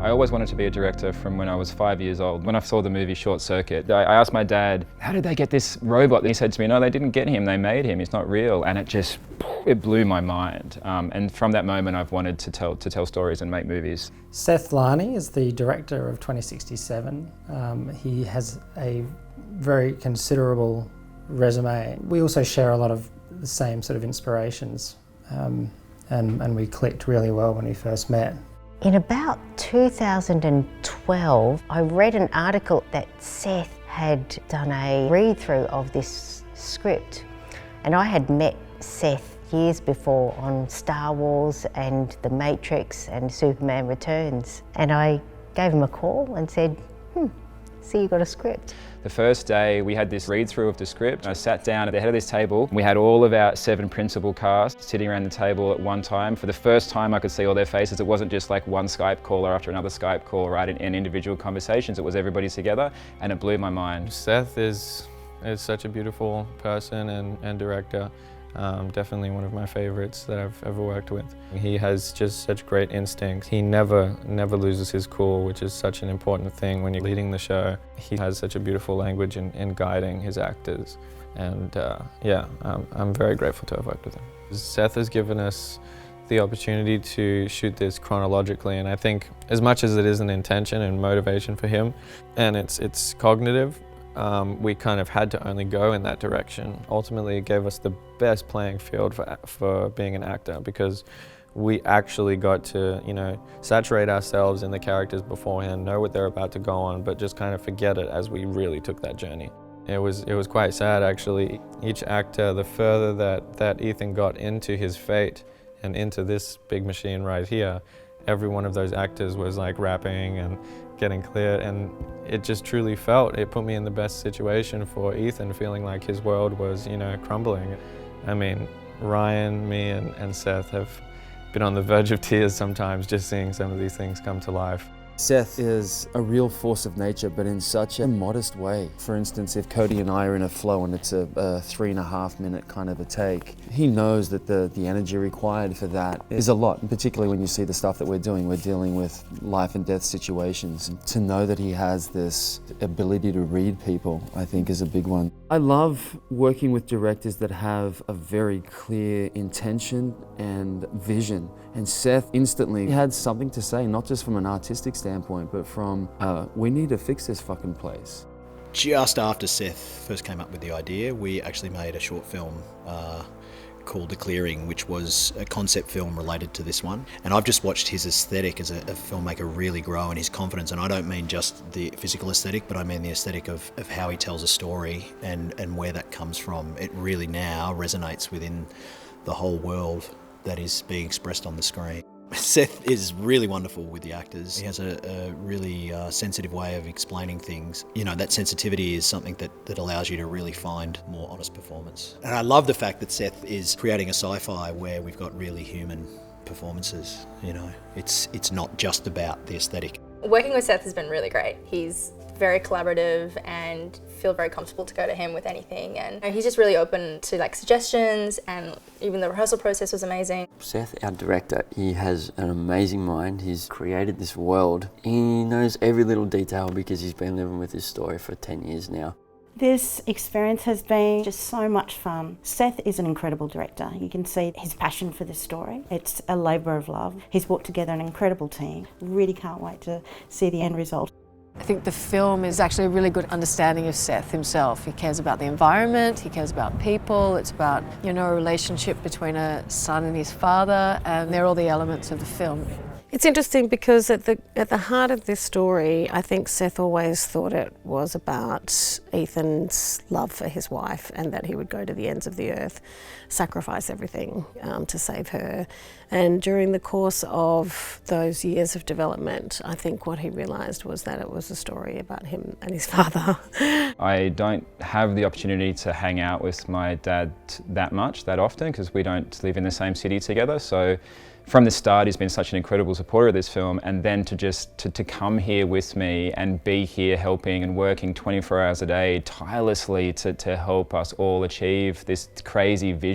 I always wanted to be a director from when I was 5 years old. When I saw the movie Short Circuit, I asked my dad, how did they get this robot? And he said to me, no, they didn't get him, they made him, he's not real. And it blew my mind. And from that moment, I've wanted to tell stories and make movies. Seth Larney is the director of 2067. He has a very considerable resume. We also share a lot of the same sort of inspirations, and we clicked really well when we first met. In about 2012, I read an article that Seth had done a read-through of this script, and I had met Seth years before on Star Wars and The Matrix and Superman Returns, and I gave him a call and said, see, you got a script. The first day we had this read-through of the script. I sat down at the head of this table. We had all of our 7 principal cast sitting around the table at one time. For the first time I could see all their faces. It wasn't just like one Skype caller after another Skype call, right, in individual conversations. It was everybody together, and it blew my mind. Seth is such a beautiful person and director. Definitely one of my favorites that I've ever worked with. He has just such great instincts. He never loses his cool, which is such an important thing when you're leading the show. He has such a beautiful language in guiding his actors. And I'm very grateful to have worked with him. Seth has given us the opportunity to shoot this chronologically, and I think as much as it is an intention and motivation for him, and it's cognitive, we kind of had to only go in that direction. Ultimately, it gave us the best playing field for being an actor, because we actually got to, saturate ourselves in the characters beforehand, know what they're about to go on, but just kind of forget it as we really took that journey. It was quite sad, actually. Each actor, the further that Ethan got into his fate and into this big machine right here, every one of those actors was like rapping and getting clear, and it just truly it put me in the best situation for Ethan, feeling like his world was, crumbling. I mean, Ryan, me, and Seth have been on the verge of tears sometimes just seeing some of these things come to life. Seth is a real force of nature, but in such a modest way. For instance, if Cody and I are in a flow and it's a 3.5 minute kind of a take, he knows that the energy required for that is a lot, and particularly when you see the stuff that we're dealing with life and death situations. And to know that he has this ability to read people, I think is a big one. I love working with directors that have a very clear intention and vision. And Seth instantly had something to say, not just from an artistic standpoint, but from, we need to fix this fucking place. Just after Seth first came up with the idea, we actually made a short film called The Clearing, which was a concept film related to this one. And I've just watched his aesthetic as a filmmaker really grow, and his confidence. And I don't mean just the physical aesthetic, but I mean the aesthetic of how he tells a story and where that comes from. It really now resonates within the whole world that is being expressed on the screen. Seth is really wonderful with the actors. He has a really sensitive way of explaining things. That sensitivity is something that allows you to really find more honest performance. And I love the fact that Seth is creating a sci-fi where we've got really human performances. It's not just about the aesthetic. Working with Seth has been really great. He's very collaborative and feel very comfortable to go to him with anything, and he's just really open to suggestions, and even the rehearsal process was amazing. Seth, our director, he has an amazing mind. He's created this world. He knows every little detail because he's been living with this story for 10 years now. This experience has been just so much fun. Seth is an incredible director. You can see his passion for this story. It's a labour of love. He's brought together an incredible team. Really can't wait to see the end result. I think the film is actually a really good understanding of Seth himself. He cares about the environment, he cares about people, it's about, a relationship between a son and his father, and they're all the elements of the film. It's interesting because at the heart of this story, I think Seth always thought it was about Ethan's love for his wife, and that he would go to the ends of the earth, sacrifice everything to save her. And during the course of those years of development, I think what he realised was that it was a story about him and his father. I don't have the opportunity to hang out with my dad that often, because we don't live in the same city together. So from the start, he's been such an incredible supporter of this film, and then to come here with me and be here helping and working 24 hours a day tirelessly to help us all achieve this crazy vision